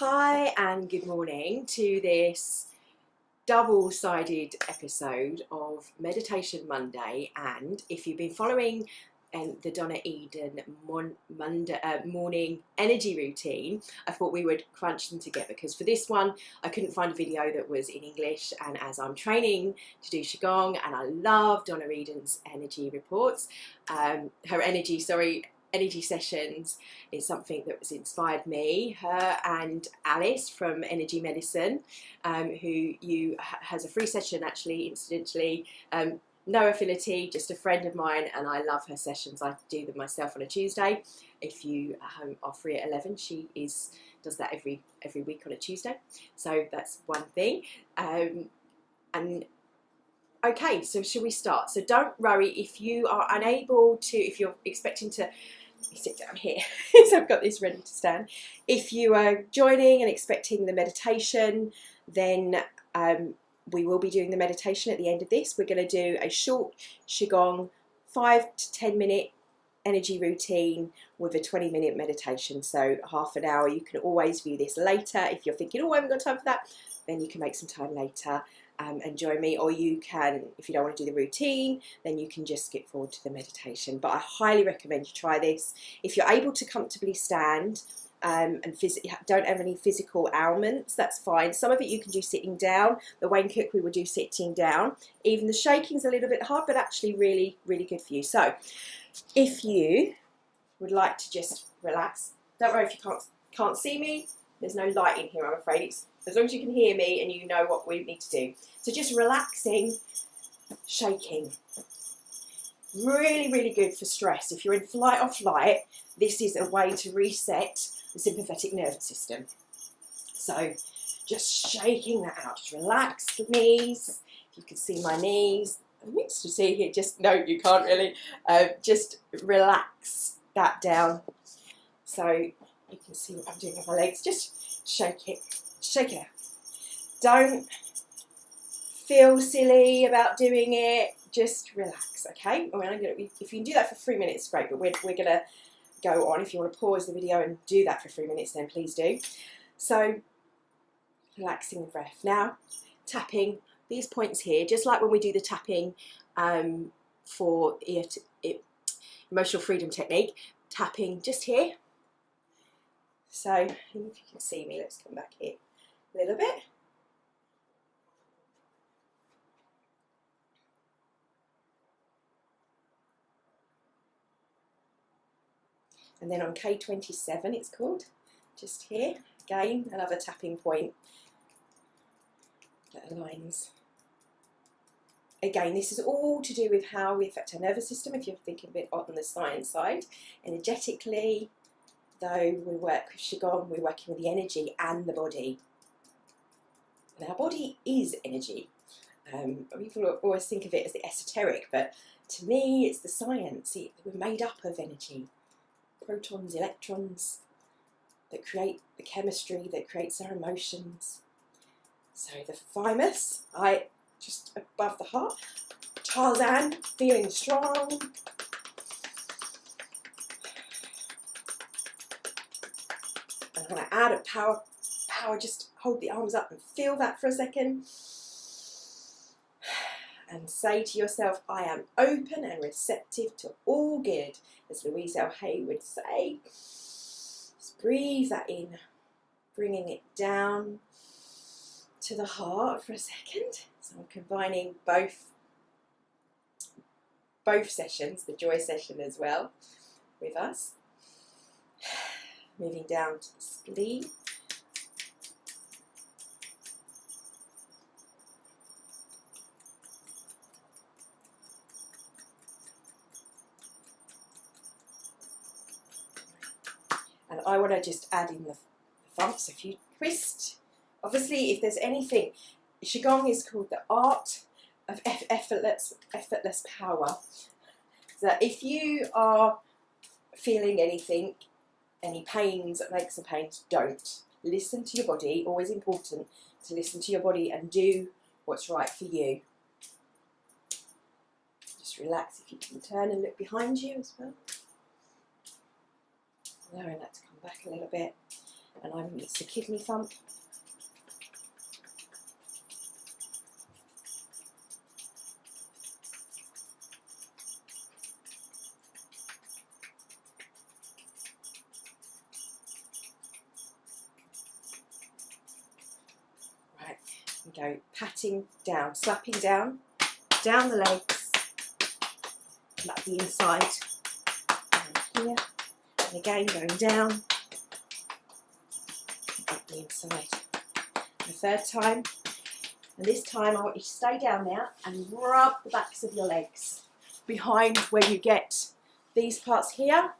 Hi and good morning to this double-sided episode of Meditation Monday. And if you've been following the Donna Eden morning energy routine, I thought we would crunch them together because for this one I couldn't find a video that was in English, and as I'm training to do Qigong and I love Donna Eden's energy reports, her energy sessions is something that has inspired me. Her and Alice from Energy Medicine, who has a free session actually, incidentally, no affinity, just a friend of mine, and I love her sessions. I do them myself on a Tuesday. If you are free at 11, she does that every week on a Tuesday. So that's one thing. And okay, so should we start? So don't worry if you are unable to, if you're expecting to, let me sit down here so I've got this ready to stand. If you are joining and expecting the meditation, then we will be doing the meditation at the end of this. We're going to do a short Qigong 5 to 10 minute energy routine with a 20-minute meditation, so half an hour. You can always view this later. If you're thinking, oh, I haven't got time for that, then you can make some time later and join me, or you can, if you don't want to do the routine, then you can just skip forward to the meditation. But I highly recommend you try this. If you're able to comfortably stand and don't have any physical ailments, that's fine. Some of it you can do sitting down. The Wayne Cook we will do sitting down. Even the shaking's a little bit hard, but actually really, really good for you. So if you would like to just relax, don't worry if you can't see me. There's no light in here, I'm afraid. It's as long as you can hear me and you know what we need to do. So just relaxing, shaking. Really, really good for stress. If you're in flight or flight, this is a way to reset the sympathetic nervous system. So just shaking that out. Just relax the knees. If you can see my knees, a mix to see here. Just no, you can't really. Just relax that down. So you can see what I'm doing with my legs. Just shake it. Shake it out. Don't feel silly about doing it. Just relax, okay? If you can do that for 3 minutes, great, but we're going to go on. If you want to pause the video and do that for 3 minutes, then please do. So, relaxing the breath. Now, tapping these points here, just like when we do the tapping for emotional freedom technique, tapping just here. So, if you can see me, let's come back here a little bit. And then on K27 it's called, just here, again, another tapping point that aligns. Again, this is all to do with how we affect our nervous system, if you're thinking a bit on the science side. Energetically, though, we work with Qigong, we're working with the energy and the body. And our body is energy. People always think of it as the esoteric, but to me it's the science. We're made up of energy. Protons, electrons, that create the chemistry that creates our emotions. So the thymus, just above the heart. Tarzan, feeling strong. And I'm going to add a power, just hold the arms up and feel that for a second. And say to yourself, I am open and receptive to all good, as Louise L. Hay would say. Just breathe that in, bringing it down to the heart for a second. So I'm combining both sessions, the joy session as well, with us. Moving down to the spleen. And I want to just add in the thumb. So if you twist, obviously if there's anything, Qigong is called the art of effortless power. So if you are feeling anything, any pains, aches and pains, don't. Listen to your body. Always important to listen to your body and do what's right for you. Just relax. If you can turn and look behind you as well. Allowing that to come back a little bit. and it's a kidney thump. Right, and go patting down, slapping down the legs, like the inside, and here, and again going down, up the inside. The third time, and this time I want you to stay down there and rub the backs of your legs behind where you get these parts here,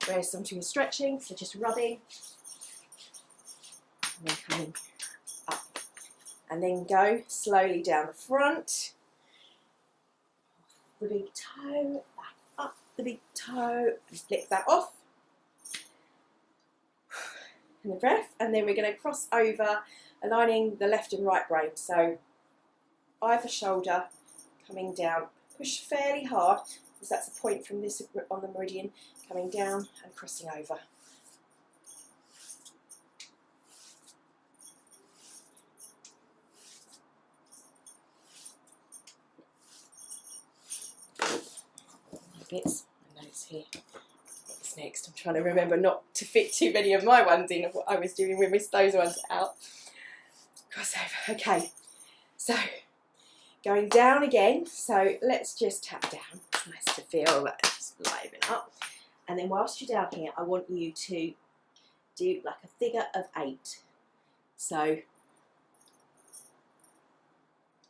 where something is stretching, so just rubbing, and then coming up. And then go slowly down the front, the big toe, back up the big toe, and flick that off. And the breath, and then we're going to cross over, aligning the left and right brain. So either shoulder coming down, push fairly hard, because that's a point from this on the meridian, coming down and crossing over. Bits, my nose here. What's next? I'm trying to remember not to fit too many of my ones in of what I was doing. We missed those ones out. Crossover. Okay, so going down again. So let's just tap down. It's nice to feel that, just liven up. And then whilst you're down here, I want you to do like a figure of 8. So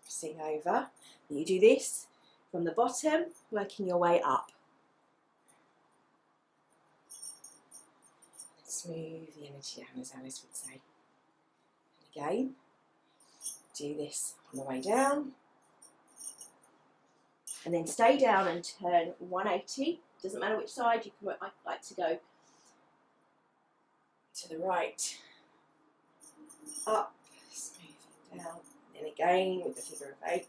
crossing over. You do this from the bottom, working your way up. Smooth the energy down, as Alice would say. And again, do this on the way down. And then stay down and turn 180. Doesn't matter which side, you can, I like to go to the right, up, smoothing down, and then again with the figure of 8.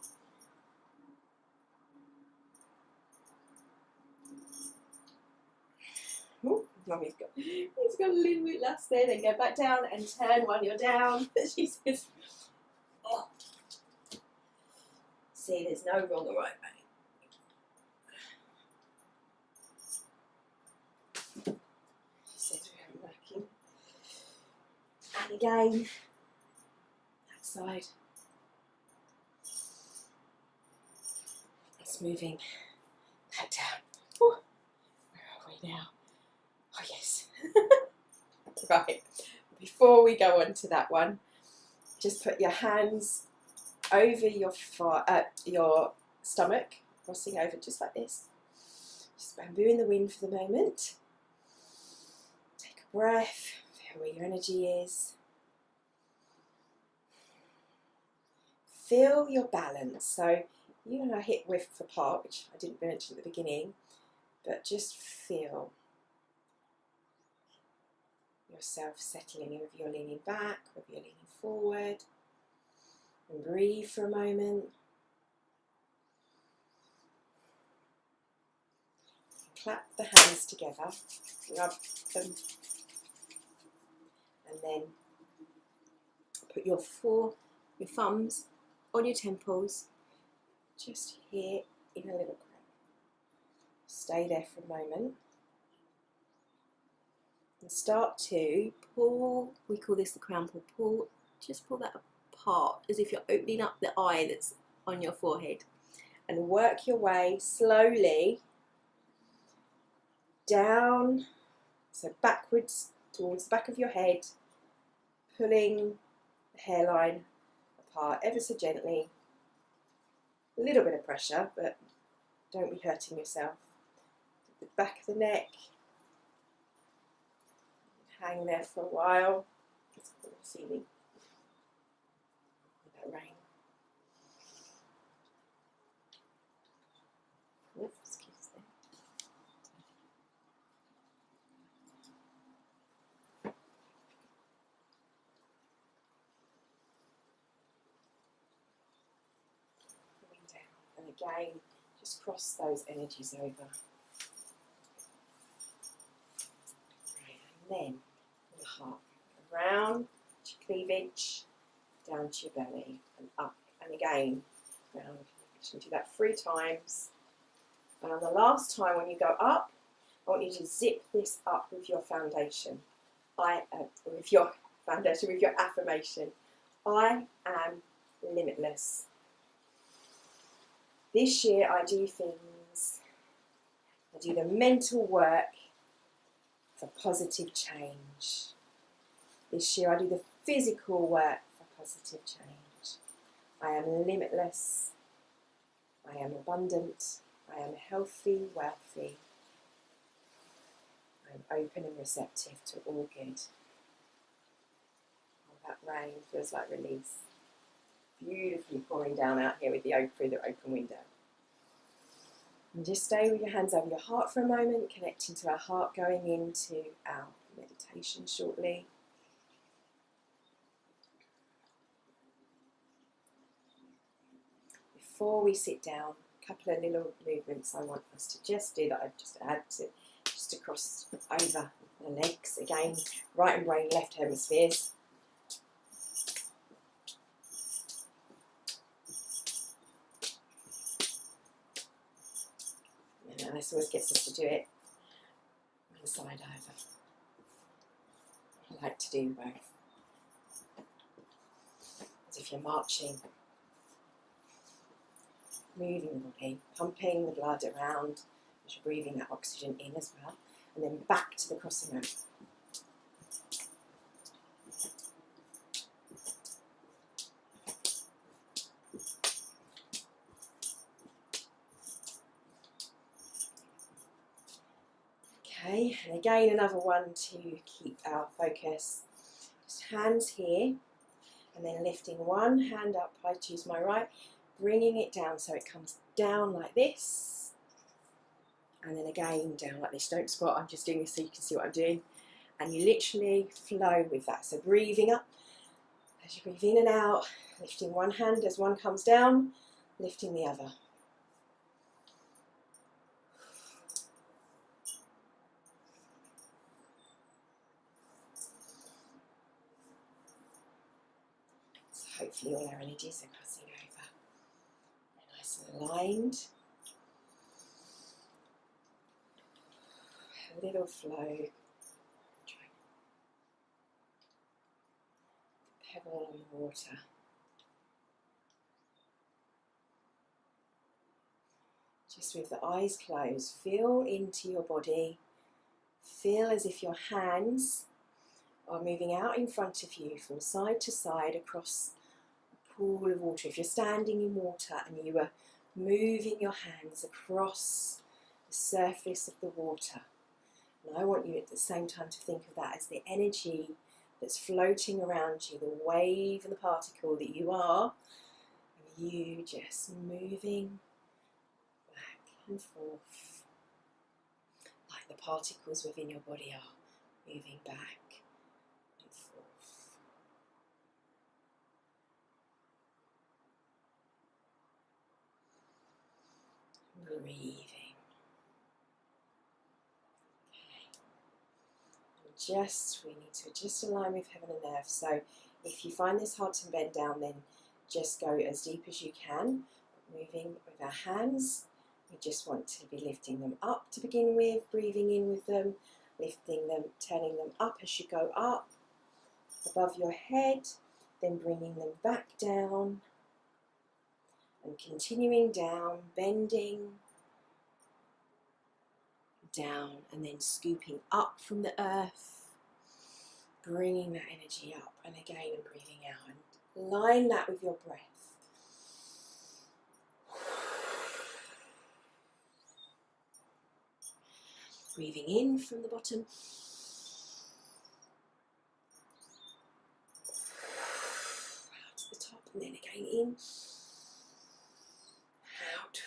Ooh, Mummy's got a little bit less there. Then go back down and turn while you're down. She says, oh. See, there's no wrong or right way. She says we are working. And again, that side. That's moving that down. Ooh. Where are we now? Oh yes. Right, before we go on to that one, just put your hands over your stomach, crossing over just like this. Just bamboo in the wind for the moment. Take a breath, feel where your energy is. Feel your balance. So you and I hip width apart, which I didn't mention at the beginning, but just feel yourself settling in, whether you're leaning back, whether you're leaning forward, and breathe for a moment. Clap the hands together, rub them, and then put your thumbs on your temples, just here in a little crown. Stay there for a moment. And start to pull, we call this the crown pull, just pull that apart as if you're opening up the eye that's on your forehead, and work your way slowly down, so backwards towards the back of your head, pulling the hairline apart ever so gently. A little bit of pressure, but don't be hurting yourself. The back of the neck. Hang there for a while. Let's put the ceiling. That rain. Oops, excuse me. Coming down, and again, just cross those energies over. Right, and then the heart, Round to your cleavage, down to your belly, and up and again. Round. Do that 3 times. And on the last time when you go up, I want you to zip this up with your foundation. With your affirmation. I am limitless. This year I do the mental work for positive change. This year I do the physical work for positive change. I am limitless. I am abundant. I am healthy, wealthy. I am open and receptive to all good. Oh, that rain feels like release. Beautifully pouring down out here through the open window. And just stay with your hands over your heart for a moment, connecting to our heart, going into our meditation shortly. Before we sit down, a couple of little movements I want us to just do that I've just added to, just across over the legs. Again, right and brain, left hemispheres. And this always gets us to do it one side over. I like to do both. As if you're marching, moving the body, pumping the blood around as you're breathing that oxygen in as well, and then back to the crossing out. Okay, and again another one to keep our focus. Just hands here, and then lifting one hand up. I choose my right, bringing it down so it comes down like this, and then again down like this. Don't squat, I'm just doing this so you can see what I'm doing. And you literally flow with that. So breathing up, as you breathe in and out, lifting one hand as one comes down, lifting the other. Hopefully all our energies are crossing over. Nice and aligned. A little flow. Pebble on the water. Just with the eyes closed, feel into your body. Feel as if your hands are moving out in front of you from side to side across pool of water. If you're standing in water and you are moving your hands across the surface of the water, and I want you at the same time to think of that as the energy that's floating around you, the wave and the particle that you are, and you just moving back and forth like the particles within your body are moving back and forth. Breathing. Okay. And we need to just align with heaven and earth. So if you find this hard to bend down, then just go as deep as you can. Moving with our hands, we just want to be lifting them up to begin with, breathing in with them, lifting them, turning them up as you go up, above your head, then bringing them back down, and continuing down, bending down, and then scooping up from the earth, bringing that energy up, and again and breathing out, and line that with your breath. Breathing in from the bottom, out to the top, and then again in, out.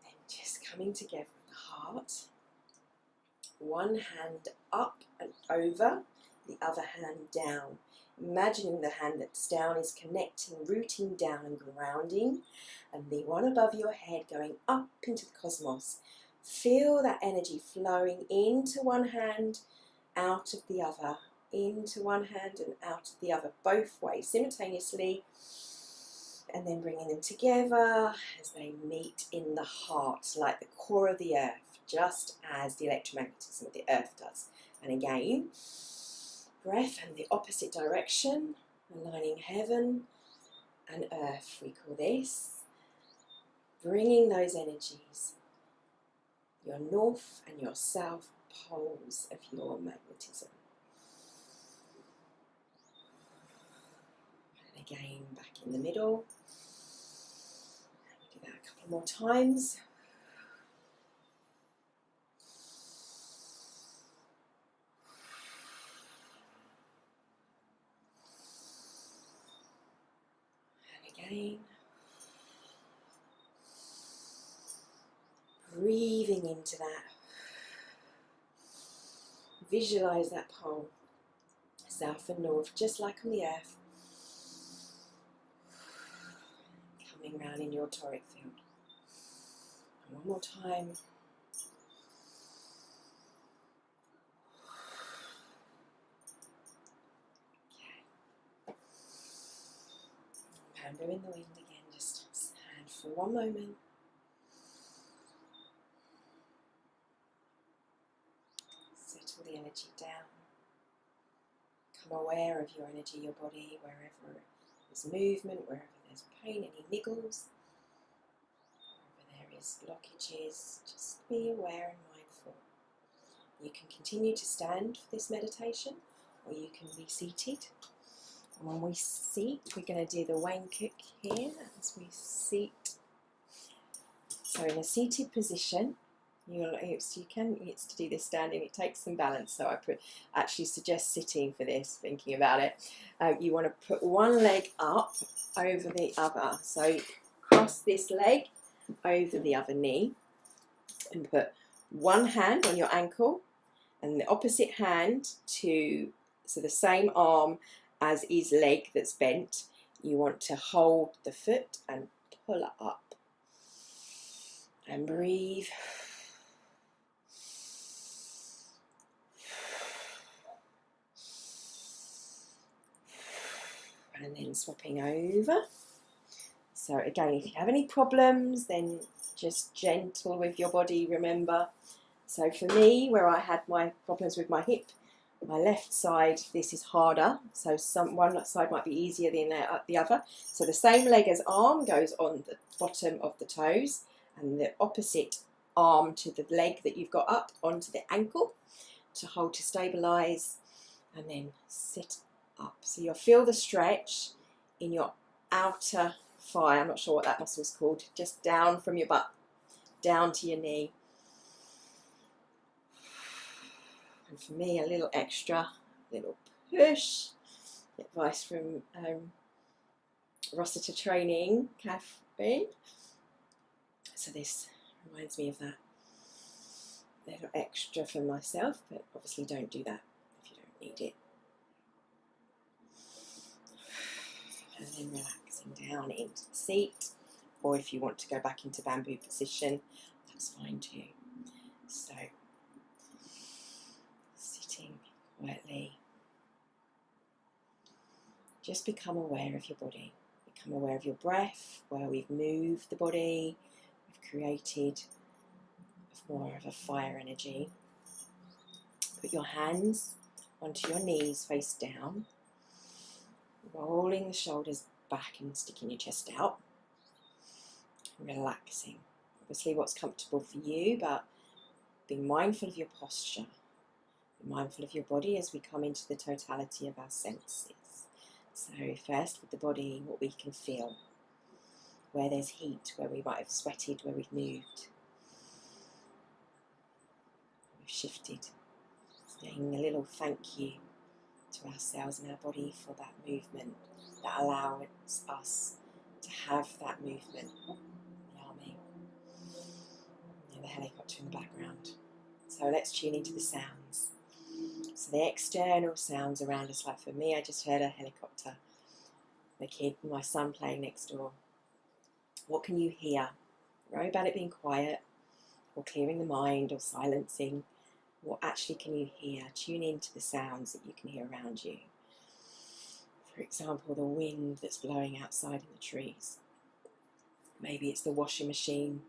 And then just coming together with the heart, one hand up and over the other hand down. Imagining the hand that's down is connecting, rooting down and grounding, and the one above your head going up into the cosmos. Feel that energy flowing into one hand, out of the other, into one hand and out of the other, both ways simultaneously, and then bringing them together as they meet in the heart, like the core of the earth, just as the electromagnetism of the earth does. And again, breath and the opposite direction, aligning heaven and earth, we call this, bringing those energies, your north and your south poles of your magnetism. And again, back in the middle. Do that a couple more times. Again, breathing into that. Visualize that pole, south and north, just like on the earth, coming round in your toric field. And one more time. Okay. Bamboo in the wind again, just stand for one moment. Settle the energy down. Become aware of your energy, your body, wherever there's movement, wherever there's pain, any niggles, wherever there is blockages, just be aware and mindful. You can continue to stand for this meditation, or you can be seated. And when we seat, we're going to do the Wayne Cook here as we seat. So in a seated position, it's to do this standing, it takes some balance, so I actually suggest sitting for this, thinking about it. You want to put one leg up over the other, so cross this leg over the other knee and put one hand on your ankle and the opposite hand so the same arm as his leg that's bent. You want to hold the foot and pull it up and breathe. And then swapping over. So again, if you have any problems, then just gentle with your body, remember. So for me, where I had my problems with my hip, my left side, this is harder. So one side might be easier than the other. So the same leg as arm goes on the bottom of the toes, and the opposite arm to the leg that you've got up onto the ankle to hold to stabilize, and then sit up. So you'll feel the stretch in your outer thigh. I'm not sure what that muscle's called. Just down from your butt, down to your knee. And for me, a little extra, little push. Advice from Rossiter Training, Catherine. So this reminds me of that. Little extra for myself, but obviously don't do that if you don't need it. And then relaxing down into the seat, or if you want to go back into bamboo position, that's fine too. So, sitting quietly, just become aware of your body, become aware of your breath, where we've moved the body, we've created more of a fire energy. Put your hands onto your knees face down, rolling the shoulders back and sticking your chest out, relaxing. Obviously what's comfortable for you, but be mindful of your posture, be mindful of your body as we come into the totality of our senses. So first with the body, what we can feel, where there's heat, where we might have sweated, where we've moved, we've shifted, saying a little thank you to ourselves and our body for that movement that allows us to have that movement. The army and the helicopter in the background. So let's tune into the sounds. So the external sounds around us, like for me, I just heard a helicopter, the kid, my son playing next door. What can you hear? Worry about it being quiet or clearing the mind or silencing. What actually can you hear? Tune into the sounds that you can hear around you. For example, the wind that's blowing outside in the trees. Maybe it's the washing machine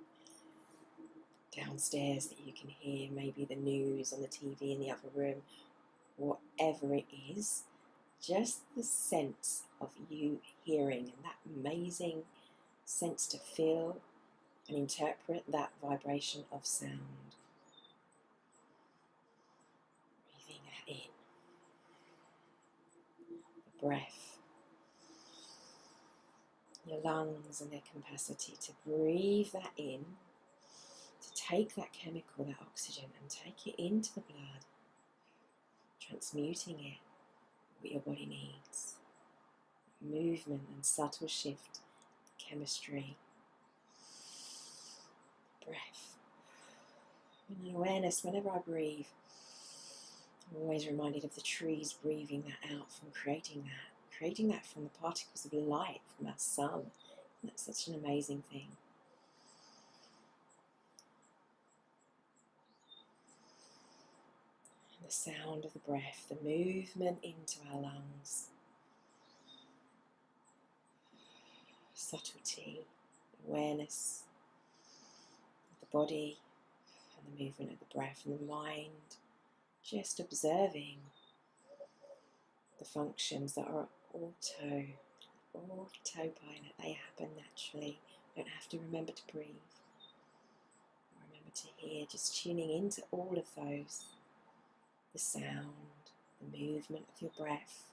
downstairs that you can hear. Maybe the news on the TV in the other room. Whatever it is, just the sense of you hearing and that amazing sense to feel and interpret that vibration of sound. Breathing that in. The breath. Your lungs and their capacity to breathe that in, to take that chemical, that oxygen, and take it into the blood, transmuting it, what your body needs. Movement and subtle shift, chemistry, breath. And an awareness, whenever I breathe, I'm always reminded of the trees breathing that out from creating that from the particles of light from our sun. And that's such an amazing thing. And the sound of the breath, the movement into our lungs, subtlety, awareness of the body and the movement of the breath and the mind, just observing the functions that are autopilot. They happen naturally. You don't have to remember to breathe or remember to hear, just tuning into all of those. The sound, the movement of your breath,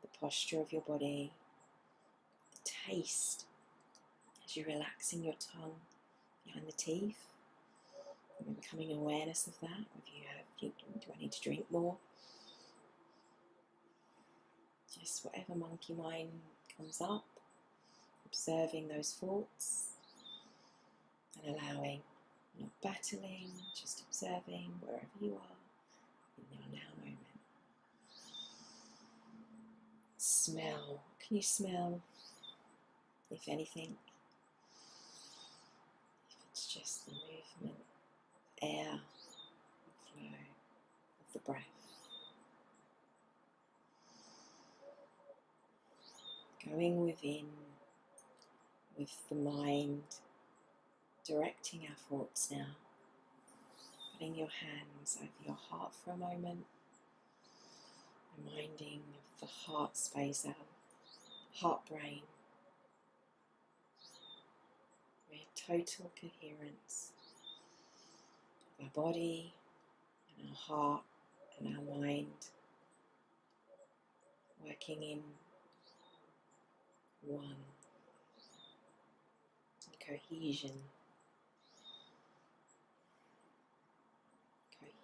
the posture of your body, the taste as you're relaxing your tongue behind the teeth, and becoming awareness of that. Do I need to drink more? Just whatever monkey mind comes up, observing those thoughts and allowing, not battling, just observing wherever you are in your now moment. Smell. Can you smell, if anything? If it's just the movement, air, flow of the breath. Going within with the mind, directing our thoughts now, putting your hands over your heart for a moment, reminding of the heart space, our heart brain. We're total coherence of our body and our heart and our mind, working in one, cohesion,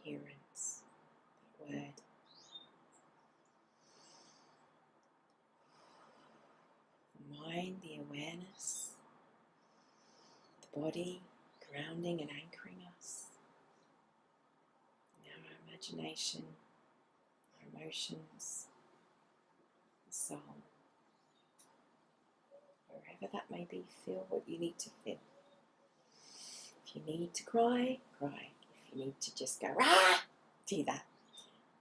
coherence, that word. The mind, the awareness, the body grounding and anchoring us. Now our imagination, our emotions, the soul. Wherever that may be, feel what you need to feel. If you need to cry, cry. If you need to just go, ah, do that.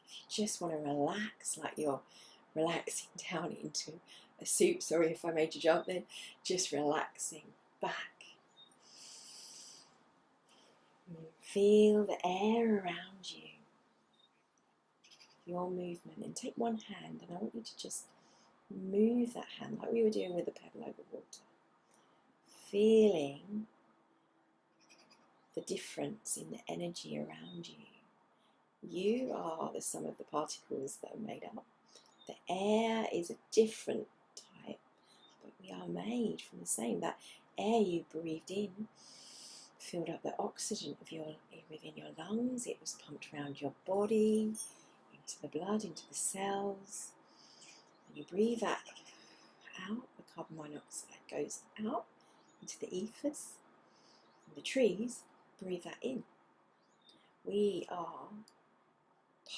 If you just want to relax, like you're relaxing down into a soup, sorry if I made you jump then, just relaxing back. And feel the air around you, your movement, and take one hand, and I want you to just move that hand like we were doing with the pebble over water, feeling the difference in the energy around you. You are the sum of the particles that are made up. The air is a different type, but we are made from the same. That air you breathed in filled up the oxygen within your lungs. It was pumped around your body, into the blood, into the cells. You breathe that out, the carbon monoxide goes out into the ethers, and the trees breathe that in. We are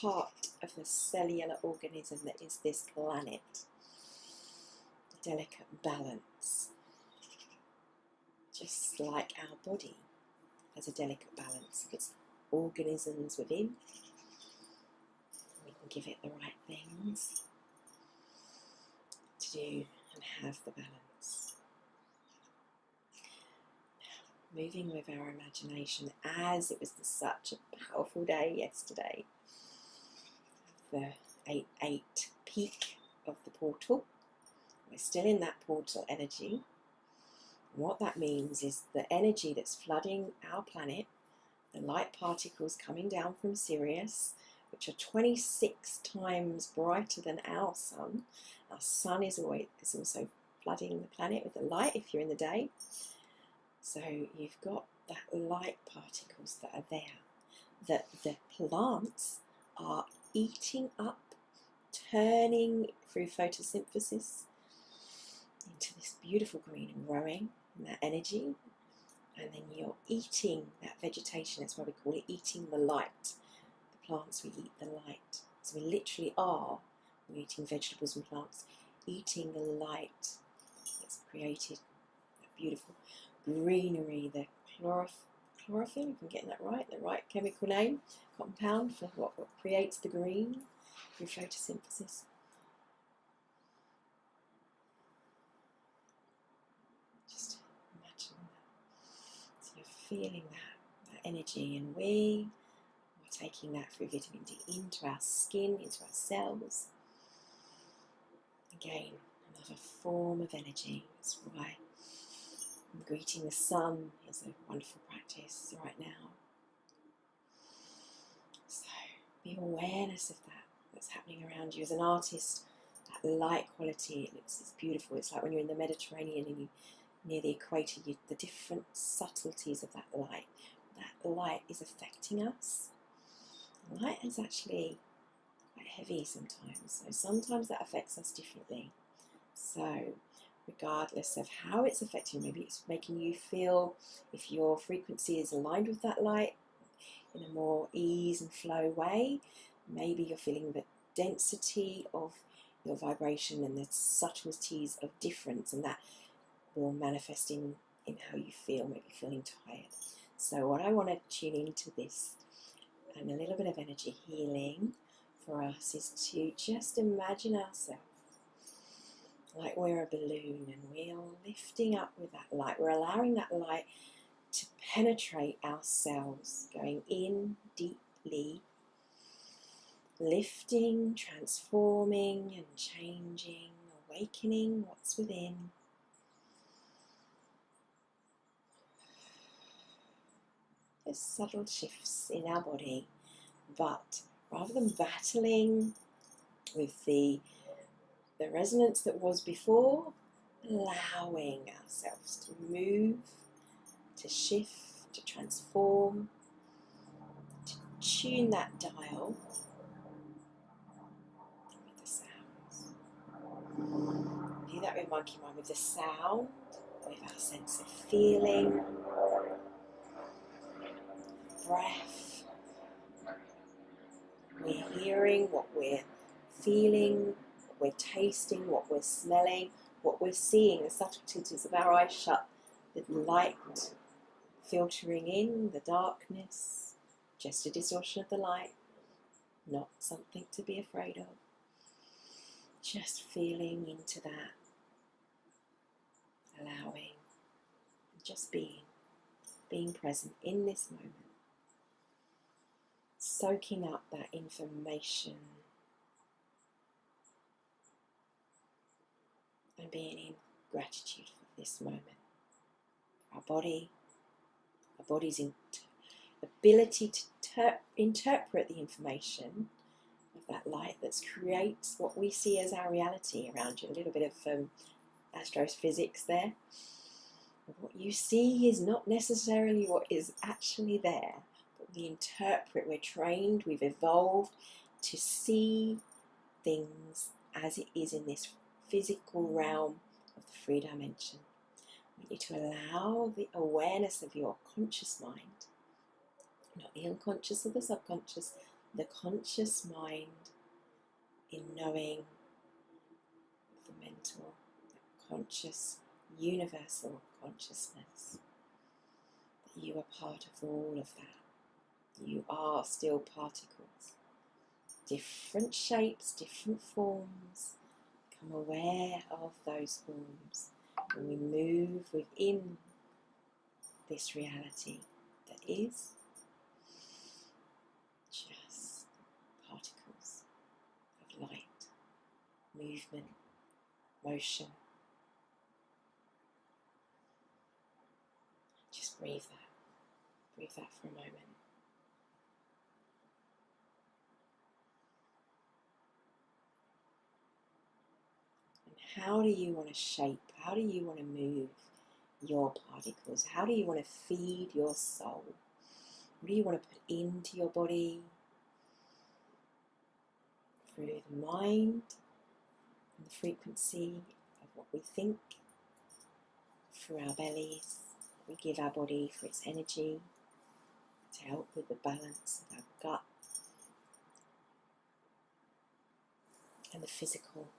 part of the cellular organism that is this planet. The delicate balance. Just like our body has a delicate balance of its organisms within. We can give it the right things to do and have the balance. Moving with our imagination, as it was such a powerful day yesterday, the 8-8 peak of the portal. We're still in that portal energy. What that means is the energy that's flooding our planet, the light particles coming down from Sirius, which are 26 times brighter than our sun. Our sun is also flooding the planet with the light if you're in the day. So you've got that light particles that are there, that the plants are eating up, turning through photosynthesis into this beautiful green and growing in that energy. And then you're eating that vegetation. That's why we call it eating the light. The plants, we eat the light. So we literally are, we're eating vegetables and plants, eating the light that's created, that beautiful greenery, the chlorophyll, if I'm getting that right, the right chemical name, compound for what creates the green through photosynthesis. Just imagine that. So you're feeling that energy, and we are taking that through vitamin D into our skin, into our cells. Again, another form of energy. That's why greeting the sun is a wonderful practice right now. So be awareness of that that's happening around you. As an artist, that light quality, it's beautiful. It's like when you're in the Mediterranean and you're near the equator, the different subtleties of that light. That light is affecting us. Light is actually quite heavy sometimes, so sometimes that affects us differently. So regardless of how it's affecting, maybe it's making you feel, if your frequency is aligned with that light in a more ease and flow way, maybe you're feeling the density of your vibration and the subtleties of difference, and that will manifest in how you feel, maybe feeling tired. So what I want to tune into this, and a little bit of energy healing for us, is to just imagine ourselves like we're a balloon, and we're lifting up with that light. We're allowing that light to penetrate our cells, going in deeply, lifting, transforming and changing, awakening what's within. Just subtle shifts in our body, but rather than battling with the resonance that was before, allowing ourselves to move, to shift, to transform, to tune that dial with the sounds. Do that with Monkey Mind, with the sound, with our sense of feeling, breath. We're hearing what we're feeling, we're tasting, what we're smelling, what we're seeing, the subtleties of our eyes shut, the light filtering in, the darkness, just a distortion of the light, not something to be afraid of. Just feeling into that, allowing, just being present in this moment, soaking up that information and being in gratitude for this moment. Our body's ability to interpret the information of that light that creates what we see as our reality around you. A little bit of astrophysics there. What you see is not necessarily what is actually there, but we interpret, we're trained, we've evolved to see things as it is in this physical realm of the 3 dimension. I want you to allow the awareness of your conscious mind, not the unconscious or the subconscious, the conscious mind in knowing the mental, the conscious, universal consciousness, that you are part of all of that. You are still particles, different shapes, different forms. Become aware of those forms, and we move within this reality that is just particles of light, movement, motion. Just breathe that. Breathe that for a moment. And how do you want to shape? How do you want to move your particles? How do you want to feed your soul? What do you want to put into your body? Through the mind and the frequency of what we think, through our bellies, we give our body for its energy to help with the balance of our gut and the physical,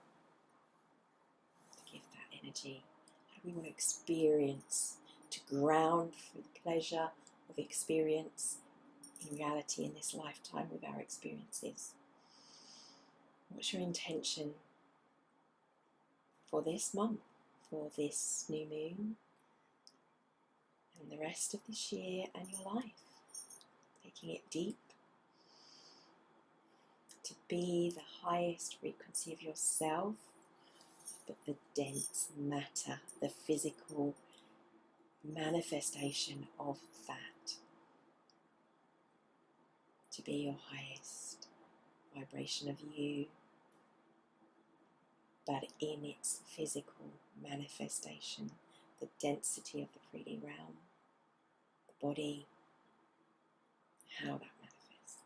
to give that energy. How do we want to experience, to ground for the pleasure of experience in reality in this lifetime with our experiences? What's your intention for this month, for this new moon, and the rest of this year and your life? Taking it deep, to be the highest frequency of yourself, but the dense matter, the physical manifestation of that, to be your highest vibration of you, but in its physical manifestation, the density of the 3D realm, the body, how that manifests.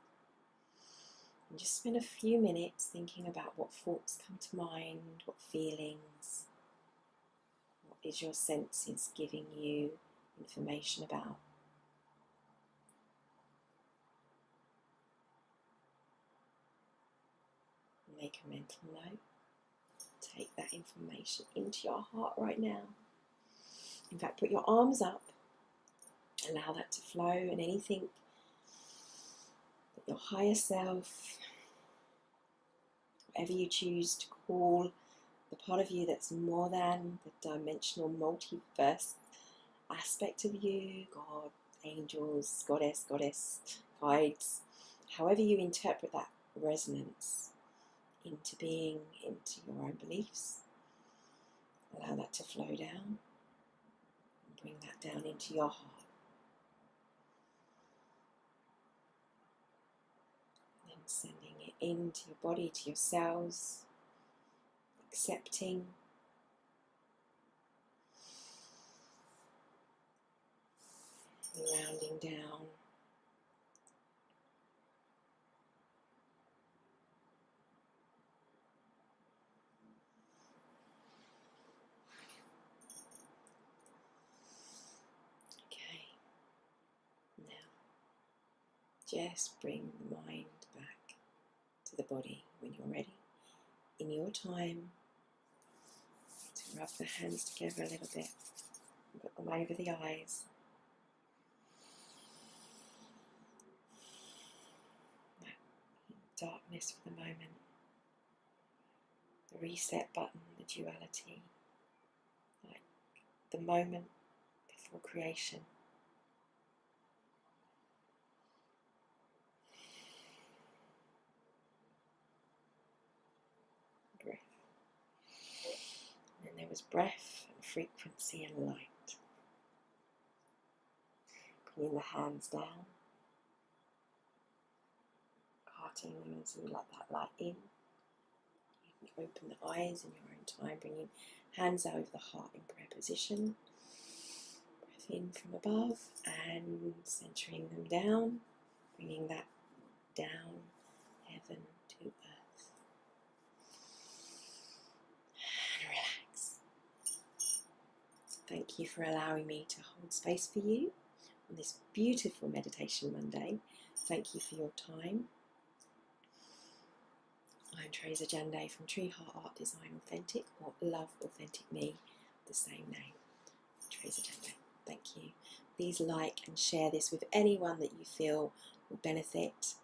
And just spend a few minutes thinking about what thoughts come to mind, what feelings, what is your senses giving you information about. Make a mental note. Take that information into your heart right now. In fact, put your arms up. Allow that to flow, and anything that your higher self, whatever you choose to call the part of you that's more than the dimensional multiverse aspect of you, God, angels, goddess, guides, however you interpret that resonance into being, into your own beliefs, allow that to flow down and bring that down into your heart. Then sending it into your body, to your cells, accepting, rounding down, just bring the mind back to the body when you're ready. In your time, to rub the hands together a little bit, and put them over the eyes. That darkness for the moment. The reset button, the duality, like the moment before creation. Breath. And then there was breath and frequency and light. Bringing the hands down, carting them as you let that light in. You can open the eyes in your own time, bringing hands over the heart in prayer position. Breath in from above and centering them down, bringing that down, heaven to earth. And relax. Thank you for allowing me to hold space for you on this beautiful Meditation Monday. Thank you for your time. I'm Teresa Jande from Tree Heart Art Design Authentic, or Love Authentic Me, the same name, Teresa Jande. Thank you. Please like and share this with anyone that you feel will benefit,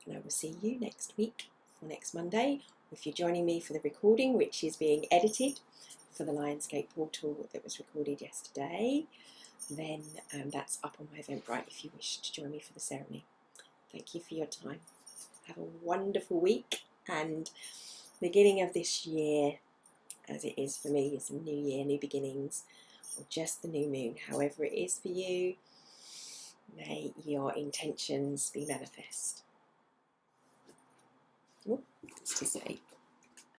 and I will see you next week for next Monday. If you're joining me for the recording, which is being edited for the Lionsgate portal that was recorded yesterday, then that's up on my Eventbrite if you wish to join me for the ceremony. Thank you for your time. Have a wonderful week, and beginning of this year, as it is for me, it's a new year, new beginnings, or just the new moon, however it is for you, may your intentions be manifest. Ooh, that's to say.